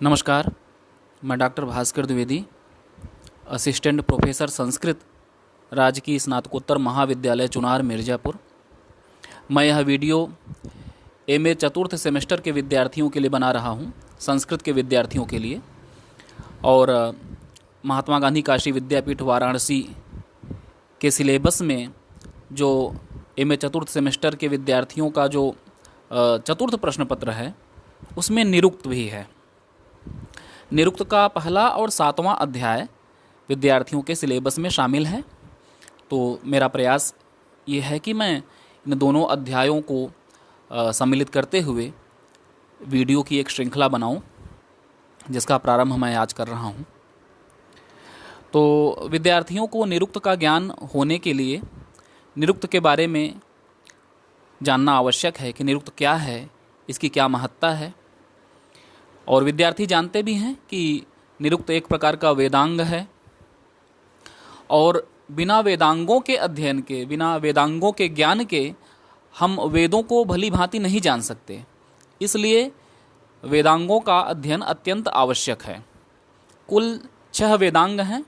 नमस्कार, मैं doctor Bhaskar Dwivedi, assistant professor Sanskrit, राजकीय स्नातकोत्तर महाविद्यालय चुनार मिर्ज़ापुर। मैं यह वीडियो एमए चतुर्थ सेमेस्टर के विद्यार्थियों के लिए बना रहा हूँ, संस्कृत के विद्यार्थियों के लिए। और महात्मा गांधी काशी विद्यापीठ वाराणसी के सिलेबस में जो एमए चतुर्थ सेमेस्टर के विद्यार्थियों का जो चतुर्थ प्रश्न पत्र है, उसमें निरुक्त भी है। निरुक्त का पहला और 7वां अध्याय विद्यार्थियों के सिलेबस में शामिल है। तो मेरा प्रयास ये है कि मैं इन दोनों अध्यायों को सम्मिलित करते हुए वीडियो की एक श्रृंखला बनाऊं, जिसका प्रारंभ मैं आज कर रहा हूं। तो विद्यार्थियों को निरुक्त का ज्ञान होने के लिए निरुक्त के बारे में जानना आवश्यक है कि निरुक्त क्या है, इसकी क्या महत्ता है। और विद्यार्थी जानते भी हैं कि निरुक्त एक प्रकार का वेदांग है, और बिना वेदांगों के अध्ययन के, बिना वेदांगों के ज्ञान के हम वेदों को भली भांति नहीं जान सकते। इसलिए वेदांगों का अध्ययन अत्यंत आवश्यक है। कुल 6 वेदांग हैं: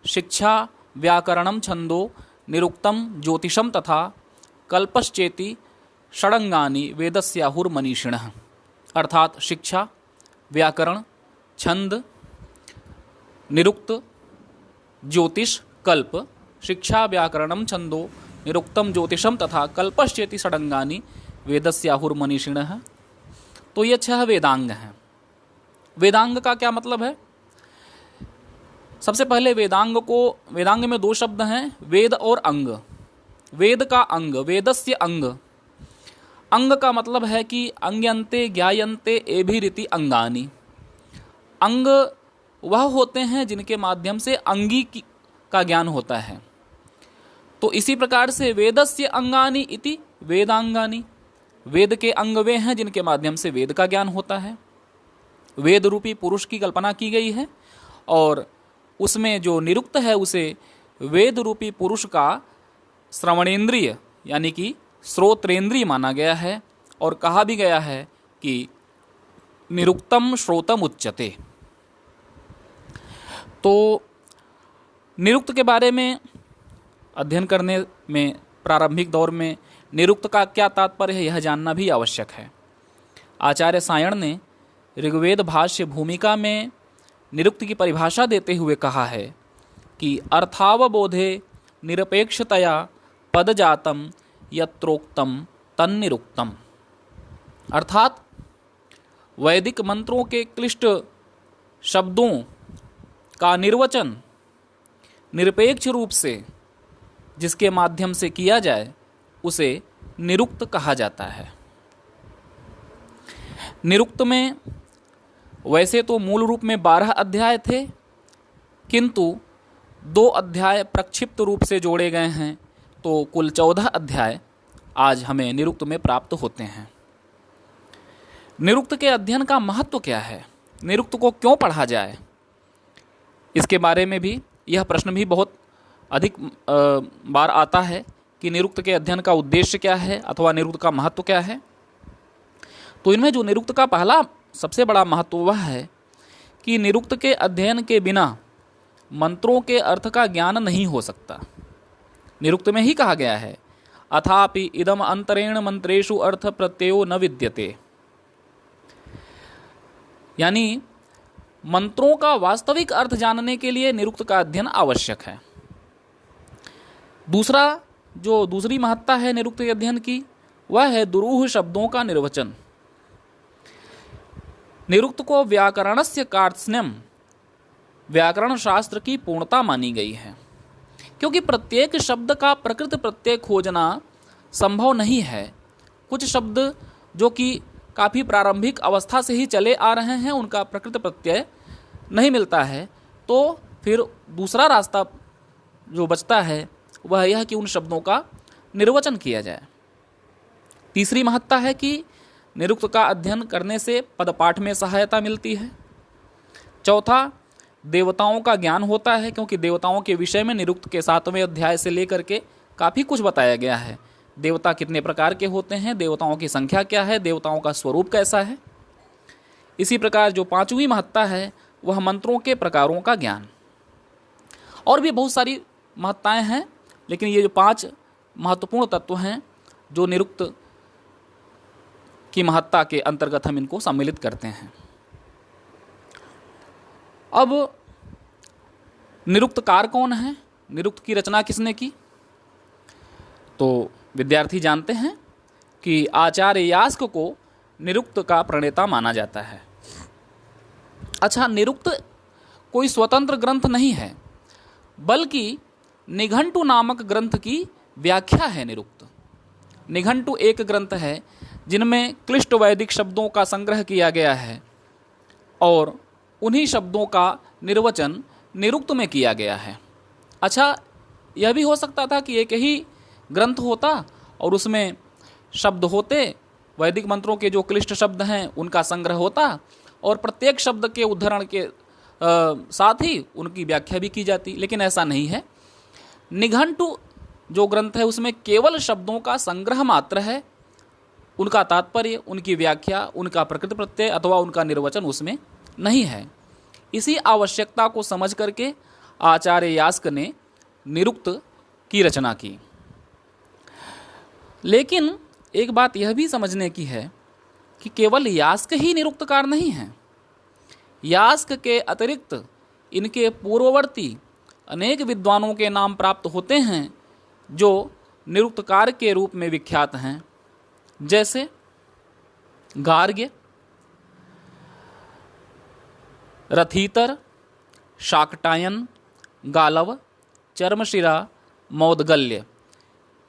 शिक्षा, व्याकरणम, छंदो, निरुक्तम, ज्योतिषम तथा कल्पश्चेति षडंगानि वेदस्याहुर्मनीषिणः। अर्थात शिक्षा, व्याकरण, छंद, निरुक्त, ज्योतिष, कल्प। शिक्षा, व्याकरणम, छंदो, निरुक्तम, ज्योतिषम तथा कल्पश्चेति षडंगानि वेदस्याहुर्मनीषिणः। तो ये 6 वेदांग हैं। वेदांग का क्या मतलब है? सबसे पहले वेदांग में 2 शब्द हैं, वेद और अंग। वेद का अंग, वेदस्य अंग। अंग का मतलब है कि अंग्यन्ते ज्ञायन्ते एभिरिति अंगानि। अंग वह होते हैं जिनके माध्यम से अंगी का ज्ञान होता है। तो इसी प्रकार से वेदस्य अंगानि इति वेदांगानि। वेद के अंग वे हैं जिनके माध्यम से वेद का ज्ञान होता है। वेद रूपी पुरुष की कल्पना की गई है, और उसमें जो निरुक्त है उसे वेद रूपी पुरुष का श्रवणेन्द्रिय यानी कि श्रोत्रेंद्रिय माना गया है। और कहा भी गया है कि निरुक्तम श्रोतम उच्यते। तो निरुक्त के बारे में अध्ययन करने में प्रारंभिक दौर में निरुक्त का क्या तात्पर्य है, यह जानना भी आवश्यक है। आचार्य सायण ने ऋग्वेद भाष्य भूमिका में निरुक्त की परिभाषा देते हुए कहा है कि अर्थावबोधे निरपेक्षतया पदजातम यत्रोक्तम तन्निरुक्तम। अर्थात वैदिक मंत्रों के क्लिष्ट शब्दों का निर्वचन निरपेक्ष रूप से जिसके माध्यम से किया जाए उसे निरुक्त कहा जाता है। निरुक्त में वैसे तो मूल रूप में 12 अध्याय थे, किंतु 2 अध्याय प्रक्षिप्त रूप से जोड़े गए हैं। तो कुल 14 अध्याय आज हमें निरुक्त में प्राप्त होते हैं। निरुक्त के अध्ययन का महत्व क्या है, निरुक्त को क्यों पढ़ा जाए, इसके बारे में भी यह प्रश्न भी बहुत अधिक बार आता है कि निरुक्त के अध्ययन का उद्देश्य क्या है अथवा निरुक्त का महत्व क्या है। तो इनमें जो निरुक्त का पहला सबसे बड़ा महत्व वह है कि निरुक्त के अध्ययन के बिना मंत्रों के अर्थ का ज्ञान नहीं हो सकता। निरुक्त में ही कहा गया है, अथापि इदम अंतरेण मंत्रेषु अर्थ प्रत्ययो न विद्यते। यानी मंत्रों का वास्तविक अर्थ जानने के लिए निरुक्त का अध्ययन आवश्यक है। दूसरी महत्ता है निरुक्त के अध्ययन की, वह है दुरूह शब्दों का निर्वचन। निरुक्त को व्याकरणस्य कार्त्स्न्यम, व्याकरण शास्त्र की पूर्णता मानी गई है, क्योंकि प्रत्येक शब्द का प्रकृत प्रत्यय खोजना संभव नहीं है। कुछ शब्द जो कि काफ़ी प्रारंभिक अवस्था से ही चले आ रहे हैं, उनका प्रकृत प्रत्यय नहीं मिलता है। तो फिर दूसरा रास्ता जो बचता है वह यह कि उन शब्दों का निर्वचन किया जाए। तीसरी महत्ता है कि निरुक्त का अध्ययन करने से पदपाठ में सहायता मिलती है। चौथा, देवताओं का ज्ञान होता है, क्योंकि देवताओं के विषय में निरुक्त के 7वें अध्याय से लेकर के काफ़ी कुछ बताया गया है। देवता कितने प्रकार के होते हैं, देवताओं की संख्या क्या है, देवताओं का स्वरूप कैसा है, इसी प्रकार जो पांचवी महत्ता है वह मंत्रों के प्रकारों का ज्ञान। और भी बहुत सारी महत्ताएं हैं, लेकिन ये जो 5 महत्वपूर्ण तत्व हैं जो निरुक्त की महत्ता के अंतर्गत हम इनको सम्मिलित करते हैं। अब निरुक्तकार कौन है, निरुक्त की रचना किसने की? तो विद्यार्थी जानते हैं कि आचार्य यास्क को निरुक्त का प्रणेता माना जाता है। अच्छा, निरुक्त कोई स्वतंत्र ग्रंथ नहीं है, बल्कि निघंटु नामक ग्रंथ की व्याख्या है निरुक्त। निघंटु एक ग्रंथ है जिनमें क्लिष्ट वैदिक शब्दों का संग्रह किया गया है और उन्हीं शब्दों का निर्वचन निरुक्त में किया गया है। अच्छा, यह भी हो सकता था कि एक ही ग्रंथ होता और उसमें शब्द होते, वैदिक मंत्रों के जो क्लिष्ट शब्द हैं उनका संग्रह होता और प्रत्येक शब्द के उद्धरण के साथ ही उनकी व्याख्या भी की जाती, लेकिन ऐसा नहीं है। निघंटु जो ग्रंथ है उसमें केवल शब्दों का संग्रह मात्र है, उनका तात्पर्य, उनकी व्याख्या, उनका प्रकृत प्रत्यय अथवा उनका निर्वचन उसमें नहीं है। इसी आवश्यकता को समझ करके आचार्य यास्क ने निरुक्त की रचना की। लेकिन एक बात यह भी समझने की है कि केवल यास्क ही निरुक्तकार नहीं है। यास्क के अतिरिक्त इनके पूर्ववर्ती अनेक विद्वानों के नाम प्राप्त होते हैं जो निरुक्तकार के रूप में विख्यात हैं, जैसे गार्ग्य, रथीतर, शाकटायन, गालव, चर्मशिरा, मौदगल्य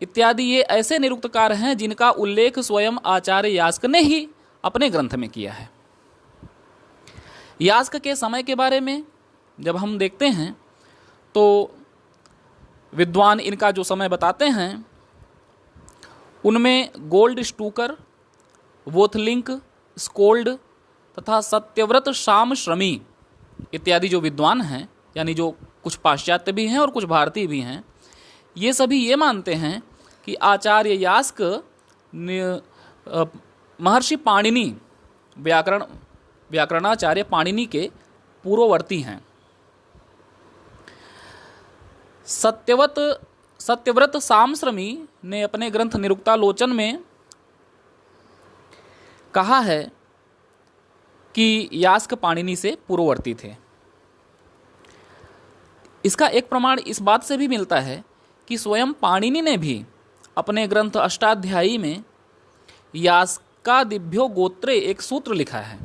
इत्यादि। ये ऐसे निरुक्तकार हैं जिनका उल्लेख स्वयं आचार्य यास्क ने ही अपने ग्रंथ में किया है। यास्क के समय के बारे में जब हम देखते हैं तो विद्वान इनका जो समय बताते हैं उनमें गोल्ड स्टूकर, वोथलिंक, स्कोल्ड तथा सत्यव्रत शाम श्रमी इत्यादि जो विद्वान हैं, यानी जो कुछ पाश्चात्य भी हैं और कुछ भारतीय भी हैं, ये सभी ये मानते हैं कि आचार्य यास्क महर्षि पाणिनि व्याकरणाचार्य पाणिनि के पूर्ववर्ती हैं। सत्यव्रत सामश्रमी ने अपने ग्रंथ निरुक्तालोचन में कहा है कि यास्क पाणिनि से पूर्ववर्ती थे। इसका एक प्रमाण इस बात से भी मिलता है कि स्वयं पाणिनि ने भी अपने ग्रंथ अष्टाध्यायी में यास्कादिभ्यो गोत्रे एक सूत्र लिखा है,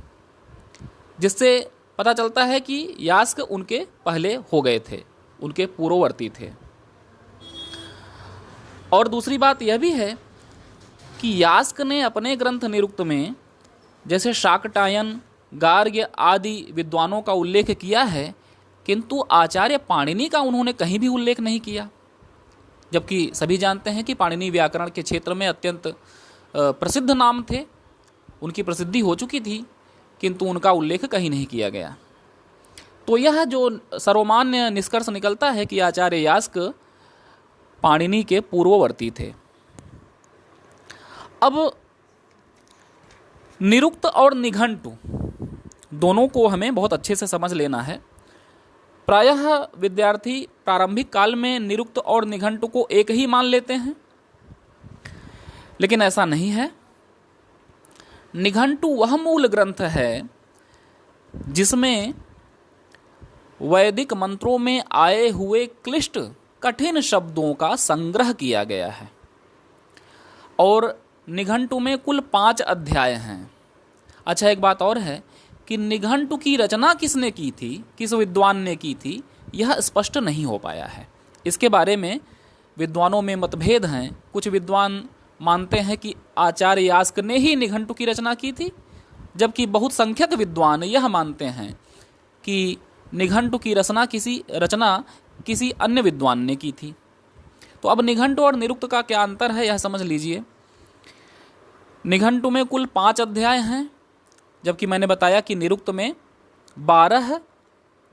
जिससे पता चलता है कि यास्क उनके पहले हो गए थे, उनके पूर्ववर्ती थे। और दूसरी बात यह भी है कि यास्क ने अपने ग्रंथ निरुक्त में जैसे शाकटायन, गार्ग्य आदि विद्वानों का उल्लेख किया है, किंतु आचार्य पाणिनि का उन्होंने कहीं भी उल्लेख नहीं किया, जबकि सभी जानते हैं कि पाणिनि व्याकरण के क्षेत्र में अत्यंत प्रसिद्ध नाम थे, उनकी प्रसिद्धि हो चुकी थी, किंतु उनका उल्लेख कहीं नहीं किया गया। तो यह जो सर्वमान्य निष्कर्ष निकलता है कि आचार्य यास्क पाणिनि के पूर्ववर्ती थे। अब निरुक्त और निघंटु दोनों को हमें बहुत अच्छे से समझ लेना है। प्रायः विद्यार्थी प्रारंभिक काल में निरुक्त और निघंटु को एक ही मान लेते हैं, लेकिन ऐसा नहीं है। निघंटु वह मूल ग्रंथ है जिसमें वैदिक मंत्रों में आए हुए क्लिष्ट कठिन शब्दों का संग्रह किया गया है, और निघंटु में कुल 5 अध्याय हैं। अच्छा, एक बात और है कि निघंटु की रचना किसने की थी, किस विद्वान ने की थी, यह स्पष्ट नहीं हो पाया है। इसके बारे में विद्वानों में मतभेद हैं। कुछ विद्वान मानते हैं कि आचार्य यास्क ने ही निघंटु की रचना की थी, जबकि बहुत संख्यक विद्वान यह मानते हैं कि निघंटु की रचना किसी अन्य विद्वान ने की थी। तो अब निघंटु और निरुक्त का क्या अंतर है, यह समझ लीजिए। निघंटु में कुल 5 अध्याय हैं, जबकि मैंने बताया कि निरुक्त में 12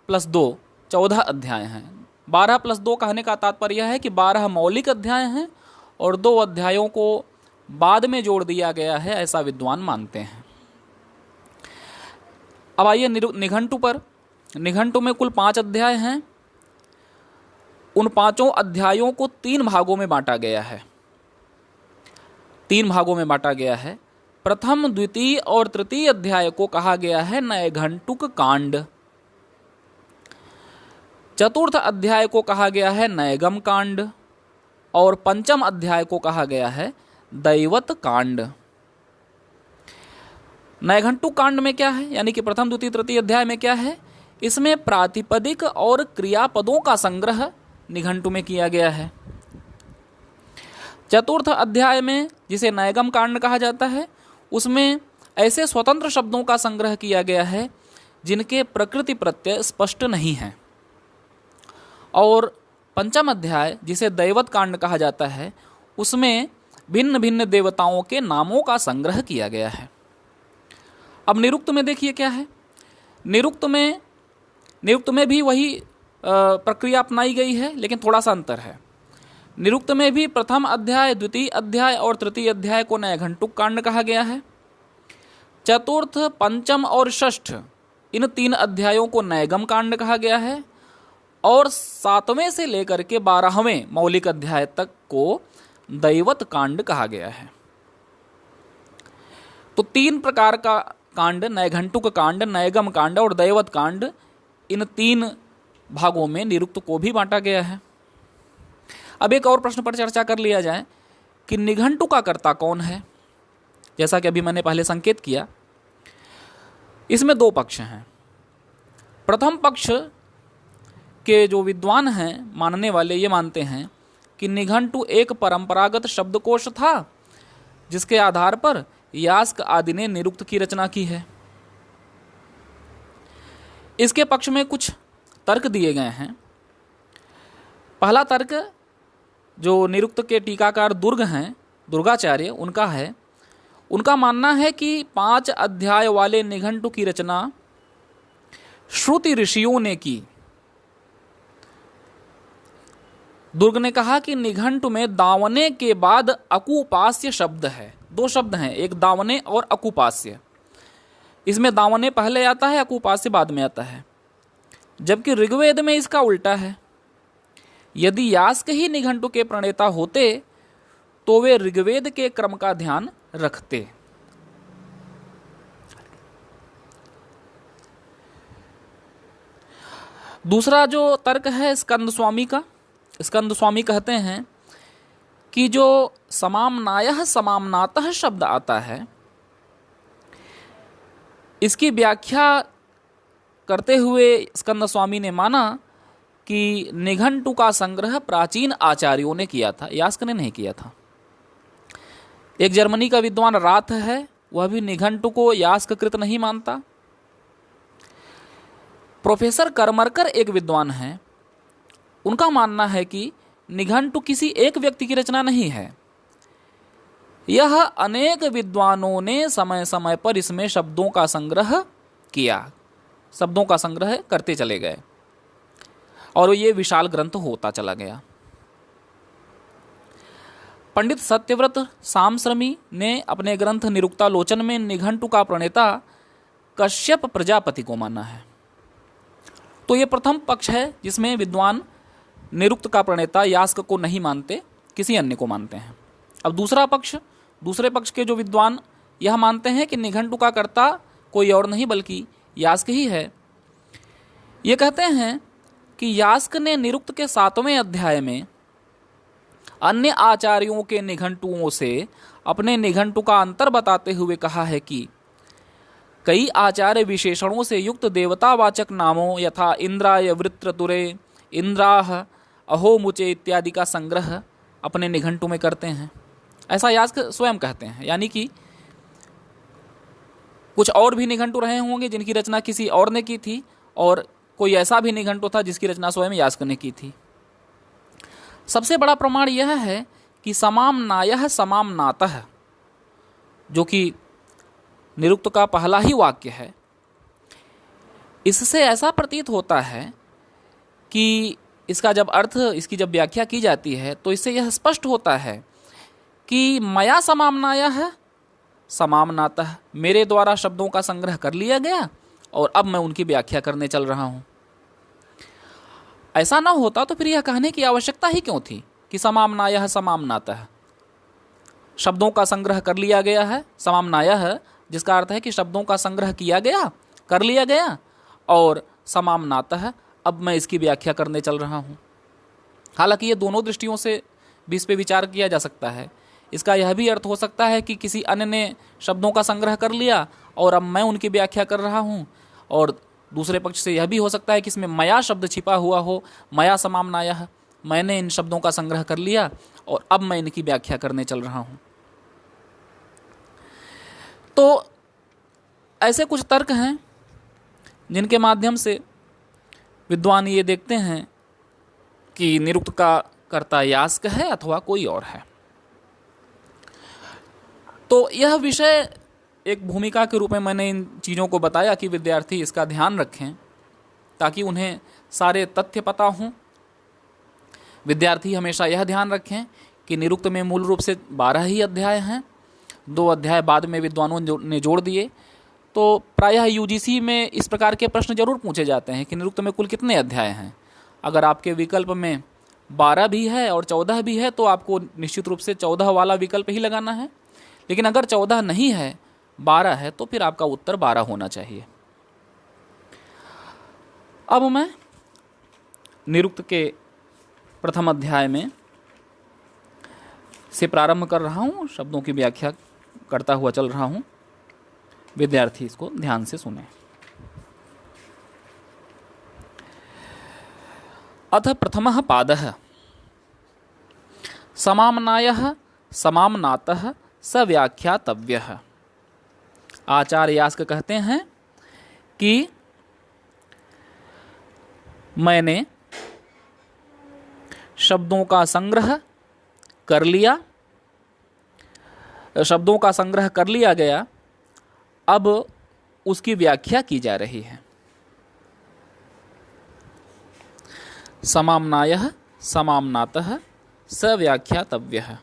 + 2 14 अध्याय हैं। 12 + 2 कहने का तात्पर्य यह है कि 12 मौलिक अध्याय हैं और 2 अध्यायों को बाद में जोड़ दिया गया है, ऐसा विद्वान मानते हैं। अब आइए निघंटु पर। निघंटु में कुल 5 अध्याय हैं। उन 5 अध्यायों को 3 भागों में बांटा गया है। 3 भागों में बांटा गया है। प्रथम, द्वितीय और तृतीय अध्याय को कहा गया है नैघंटुक कांड। चतुर्थ अध्याय को कहा गया है नैगम कांड और पंचम अध्याय को कहा गया है दैवत कांड। नैघंटुक कांड में क्या है, यानी कि प्रथम, द्वितीय, तृतीय अध्याय में क्या है? इसमें प्रातिपदिक और क्रियापदों का संग्रह निघंटु में किया गया है। चतुर्थ अध्याय में, जिसे नैगम कांड कहा जाता है, उसमें ऐसे स्वतंत्र शब्दों का संग्रह किया गया है जिनके प्रकृति प्रत्यय स्पष्ट नहीं है। और पंचम अध्याय, जिसे दैवत कांड कहा जाता है, उसमें भिन्न भिन्न देवताओं के नामों का संग्रह किया गया है। अब निरुक्त में देखिए क्या है। निरुक्त में भी वही प्रक्रिया अपनाई गई है, लेकिन थोड़ा सा अंतर है। निरुक्त में भी प्रथम अध्याय, द्वितीय अध्याय और तृतीय अध्याय को नैघंटुक कांड कहा गया है। चतुर्थ, पंचम और षष्ठ, इन 3 अध्यायों को नैगम कांड कहा गया है। और 7वें से लेकर के 12वें मौलिक अध्याय तक को दैवत कांड कहा गया है। तो 3 प्रकार का कांड, नैघंटुक कांड, नैगम कांड और दैवत कांड, इन 3 भागों में निरुक्त को भी बांटा गया है। अब एक और प्रश्न पर चर्चा कर लिया जाए कि निघंटु का कर्ता कौन है। जैसा कि अभी मैंने पहले संकेत किया, इसमें 2 पक्ष हैं। प्रथम पक्ष के जो विद्वान हैं, मानने वाले, ये मानते हैं कि निघंटु एक परंपरागत शब्दकोश था जिसके आधार पर यास्क आदि ने निरुक्त की रचना की है। इसके पक्ष में कुछ तर्क दिए गए हैं। पहला तर्क जो निरुक्त के टीकाकार दुर्गाचार्य, उनका है। उनका मानना है कि 5 अध्याय वाले निघंटु की रचना श्रुति ऋषियों ने की। दुर्ग ने कहा कि निघंटु में दावने के बाद अकुपास्य शब्द है। 2 शब्द हैं, एक दावने और अकुपास्य। इसमें दावने पहले आता है, अकुपास्य बाद में आता है। जबकि ऋग्वेद में इसका उल्टा है। यदि यास्क ही निघंटु के प्रणेता होते तो वे ऋग्वेद के क्रम का ध्यान रखते। दूसरा जो तर्क है स्कंद स्वामी का। स्कंद स्वामी कहते हैं कि जो समाम्नायः समाम्नातः शब्द आता है, इसकी व्याख्या करते हुए स्कंद स्वामी ने माना कि निघंटु का संग्रह प्राचीन आचार्यों ने किया था, यास्क ने नहीं किया था। एक जर्मनी का विद्वान राथ है, वह भी निघंटु को यास्ककृत नहीं मानता। प्रोफेसर करमरकर एक विद्वान हैं, उनका मानना है कि निघंटु किसी एक व्यक्ति की रचना नहीं है। यह अनेक विद्वानों ने समय समय पर इसमें शब्दों का संग्रह किया, शब्दों का संग्रह करते चले गए और ये विशाल ग्रंथ होता चला गया। पंडित सत्यव्रत सामश्रमी ने अपने ग्रंथ निरुक्तालोचन में निघंटु का प्रणेता कश्यप प्रजापति को माना है। तो ये प्रथम पक्ष है जिसमें विद्वान निरुक्त का प्रणेता यास्क को नहीं मानते, किसी अन्य को मानते हैं। अब दूसरे पक्ष के जो विद्वान यह मानते हैं कि निघंटु का कर्ता कोई और नहीं बल्कि यास्क ही है। ये कहते हैं कि यास्क ने निरुक्त के 7वें अध्याय में अन्य आचार्यों के निघंटुओं से अपने निघंटु का अंतर बताते हुए कहा है कि कई आचार्य विशेषणों से युक्त देवतावाचक नामों यथा इंद्राय वृत्रतुरे, इंद्राह, अहोमुचे इत्यादि का संग्रह अपने निघंटु में करते हैं। ऐसा यास्क स्वयं कहते हैं। यानी कि कुछ और भी निघंटु रहे होंगे जिनकी रचना किसी और ने की थी, और कोई ऐसा भी निघंटु था जिसकी रचना स्वयं यास्क ने की थी। सबसे बड़ा प्रमाण यह है कि समाम्नायः समाम्नातः, जो कि निरुक्त का पहला ही वाक्य है, इससे ऐसा प्रतीत होता है कि इसका जब अर्थ, इसकी जब व्याख्या की जाती है तो इससे यह स्पष्ट होता है कि मया समाम्नायः समाम्नातः, मेरे द्वारा शब्दों का संग्रह कर लिया गया और अब मैं उनकी व्याख्या करने चल रहा हूं। ऐसा ना होता तो फिर यह कहने की आवश्यकता ही क्यों थी कि समाम्नायः समाम्नातः। शब्दों का संग्रह कर लिया गया है, समाम्नायः जिसका अर्थ है कि शब्दों का संग्रह किया गया, कर लिया गया, और समाम्नातः अब मैं इसकी व्याख्या करने चल रहा हूं। हालांकि ये दोनों दृष्टियों से भी इस पर विचार किया जा सकता है। इसका यह भी अर्थ हो सकता है कि किसी अन्य ने शब्दों का संग्रह कर लिया और अब मैं उनकी व्याख्या कर रहा हूं, और दूसरे पक्ष से यह भी हो सकता है कि इसमें मया शब्द छिपा हुआ हो, मया समाम्नायः, मैंने इन शब्दों का संग्रह कर लिया और अब मैं इनकी व्याख्या करने चल रहा हूं। तो ऐसे कुछ तर्क हैं जिनके माध्यम से विद्वान ये देखते हैं कि निरुक्त का कर्ता यास्क है अथवा कोई और है। तो यह विषय एक भूमिका के रूप में मैंने इन चीज़ों को बताया कि विद्यार्थी इसका ध्यान रखें ताकि उन्हें सारे तथ्य पता हों। विद्यार्थी हमेशा यह ध्यान रखें कि निरुक्त में मूल रूप से 12 ही अध्याय हैं, 2 अध्याय बाद में विद्वानों ने जोड़ दिए। तो प्रायः यूजीसी में इस प्रकार के प्रश्न जरूर पूछे जाते हैं कि निरुक्त में कुल कितने अध्याय हैं। अगर आपके विकल्प में 12 भी है और 14 भी है तो आपको निश्चित रूप से 14 वाला विकल्प ही लगाना है, लेकिन अगर 14 नहीं है, 12 है, तो फिर आपका उत्तर 12 होना चाहिए। अब मैं निरुक्त के प्रथम अध्याय में से प्रारंभ कर रहा हूं, शब्दों की व्याख्या करता हुआ चल रहा हूं। विद्यार्थी इसको ध्यान से सुने। अथ प्रथमः पादः समाम्नायः समाम्नातः स व्याख्यातव्यः। आचार्य यास्क कहते हैं कि मैंने शब्दों का संग्रह कर लिया, शब्दों का संग्रह कर लिया गया, अब उसकी व्याख्या की जा रही है। समाम्नायः समाम्नातः स व्याख्यातव्यः।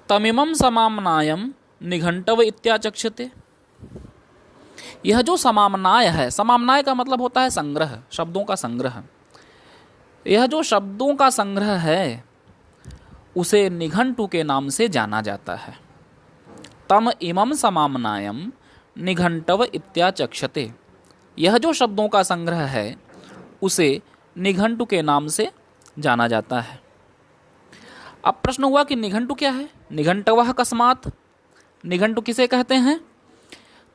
तमिमं समाम्नायं निघंटव इत्याचक्षते। यह जो समाम्नाय है, समाम्नाय का मतलब होता है संग्रह, शब्दों का संग्रह। यह जो शब्दों का संग्रह है उसे निघंटु के नाम से जाना जाता है। तम इमं समाम्नायं निघंटव इत्याचक्षते। यह जो शब्दों का संग्रह है उसे निघंटु के नाम से जाना जाता है। अब प्रश्न हुआ कि निघंटु क्या है, निघंटवः कस्मात्, निघंटु किसे कहते हैं।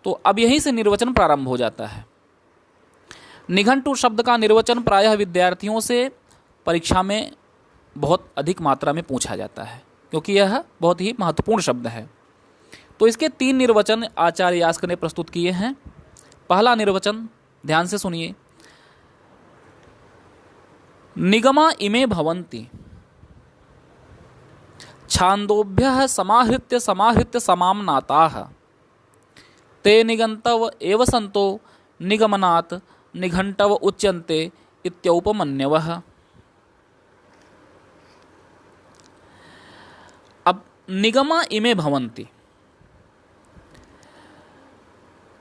तो अब यहीं से निर्वचन प्रारंभ हो जाता है। निघंटु शब्द का निर्वचन प्रायः विद्यार्थियों से परीक्षा में बहुत अधिक मात्रा में पूछा जाता है, क्योंकि यह बहुत ही महत्वपूर्ण शब्द है। तो इसके 3 निर्वचन आचार्य यास्क ने प्रस्तुत किए हैं। पहला निर्वचन ध्यान से सुनिए। निगमा इमे भवन्ति छांदोभ्यः समाहृत्य समाहृत्य समाम्नाताः ते निगंतव एव संतो निगमनात् निघंटव उच्यन्ते इत्यौपमन्यवः। अब निगमा इमे भवन्ति,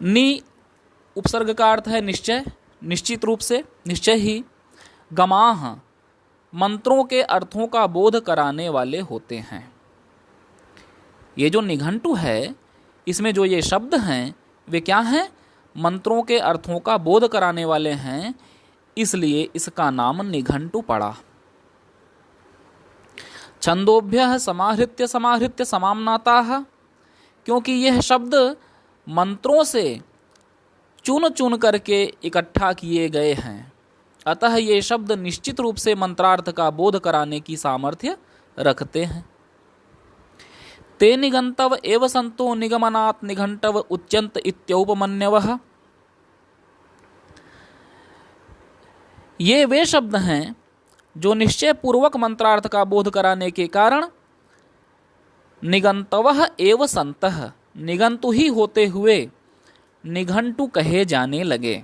नि उपसर्ग का अर्थ है निश्चय, निश्चित रूप से, निश्चय ही। गमाह मंत्रों के अर्थों का बोध कराने वाले होते हैं। ये जो निघंटु है इसमें जो ये शब्द हैं वे क्या हैं, मंत्रों के अर्थों का बोध कराने वाले हैं, इसलिए इसका नाम निघंटु पड़ा। छंदोभ्यः समाहृत्य समाहृत्य समाम्नाताः, क्योंकि यह शब्द मंत्रों से चुन चुन करके इकट्ठा किए गए हैं, अतः ये शब्द निश्चित रूप से मंत्रार्थ का बोध कराने की सामर्थ्य रखते हैं। ते निगंतव एव संतो निगमनात् निघंटव उच्यन्त इत्यौपमन्यवः। ये वे शब्द हैं जो निश्चय पूर्वक मंत्रार्थ का बोध कराने के कारण निगंतवः एव संतः, निगंतु ही होते हुए निघंटु कहे जाने लगे,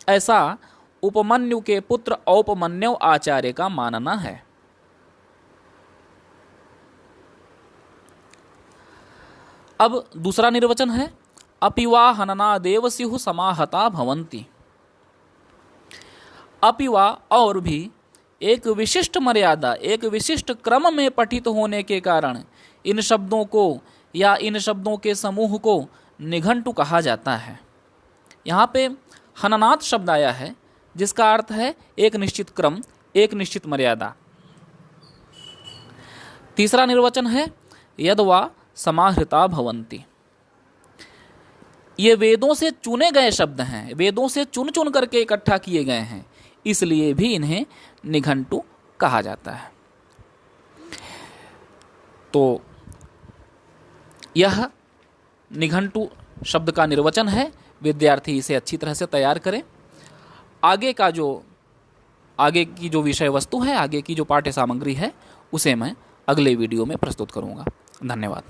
ऐसा उपमन्यु के पुत्र औपमन्यव आचार्य का मानना है। अब दूसरा निर्वचन है अपिवा हननादेव स्युः समाहता भवन्ति। अपिवा और भी एक विशिष्ट मर्यादा, एक विशिष्ट क्रम में पठित होने के कारण इन शब्दों को या इन शब्दों के समूह को निघंटु कहा जाता है। यहाँ पे हननात् शब्द आया है जिसका अर्थ है एक निश्चित क्रम, एक निश्चित मर्यादा। तीसरा निर्वचन है यद्वा समाहृता भवन्ति। ये वेदों से चुने गए शब्द हैं, वेदों से चुन चुन करके इकट्ठा किए गए हैं, इसलिए भी इन्हें निघंटु कहा जाता है। तो यह निघंटु शब्द का निर्वचन है। विद्यार्थी इसे अच्छी तरह से तैयार करें। आगे की जो विषय वस्तु है, आगे की जो पाठ्य सामग्री है, उसे मैं अगले वीडियो में प्रस्तुत करूंगा। धन्यवाद।